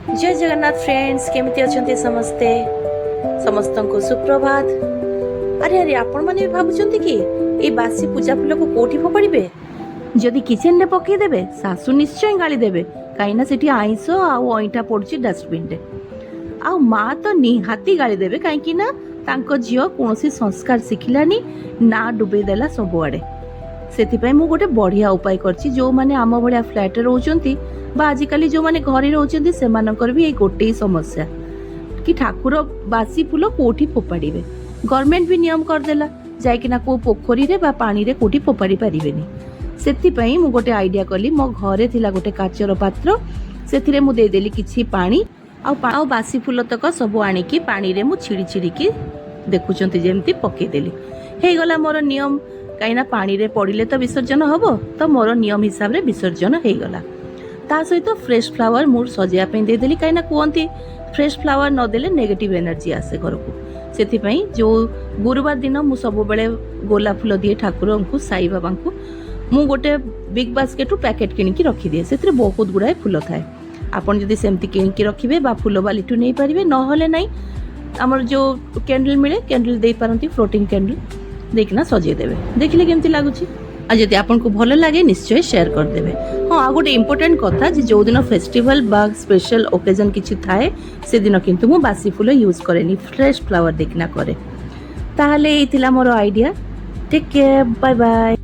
जय जगन्नाथ फ्रेंड्स, केमिति अछंती समस्ते समस्तंको सुप्रभात। अरे अरे आपण माने भाबुचंती कि ए बासी पूजा फूल को कोठी फोपाड़िबे? जदि किचन रे पकई देबे सासु निश्चय गाली देबे, काईना सेठी आइंस आ अइठा पड़छि डस्टबिन रे। आ माँ तो निहाती गाली देबे काईकि ना तांको झियो कोनोसी संस्कार शिखिलानी ना डुबे देला सबुआडे। सेथिपाई मु गोटे बढ़िया उपाय करछि। जो माने आम भलिया फ्लैट रे रहउचंती बा आजिकाली जो माने घरे रहउचंती सेमानकर भी ए गोटे समस्या कि ठाकुर बासी फूल कोठी फोपाड़िबे। गवर्नमेंट भी नियम करदेला जाइकिना को पोखरी रे बा पानी रे कोठी फोपाड़ी पारिबेनी। सेथिपाई मु गोटे आइडिया कली। मो घरे थिला गोटे काचर पात्र, सेथिरे मु दे देली किछि पानी आ बासी फूल तक सब आनिकी पानी रे मु छिड़ी छिड़ी की देखुचंती जेमती पके देली। हे गला मोर नियम, कहीं पानी रे पड़िले तो विसर्जन हबो, तो मोर नियम हिसाब रे विसर्जन हो गला। ता सहित फ्रेश फ्लावर मूड सजाया पे दे देली, कहीं कहती फ्रेश फ्लावर न देले नेगेटिव एनर्जी आसे घर को। सेथिपाई जो गुरुवार दिन मु सब बेले गोलाप फूल दिए ठाकुर को साई बाबा को। मु गोटे बिग बास्केट पैकेट किनिकी रखी दिए, से बहुत गुड़ाए फूल थाए। आपन जदि सेमती किनिकी रखिबे बा फूल बालीटू नहीं पारिबे, नहले नहीं हमर जो कैंडल मिले कैंडल दे पारंती, फ्लोटिंग कैंडल देखना सजे देवे। देखिले केमती लागुची। आ जदि आपन को भलो लागे निश्चय शेयर कर देवे। हां, आ गोटे इंपोर्टेंट कथा जे जो दिन फेस्टिवल बा स्पेशल ओकेजन किछि थाए से दिन किंतु मु बासी फूल यूज करेनी, फ्रेश फ्लावर देखना करे। ताहले एथिला मोर idea. Take care, bye bye.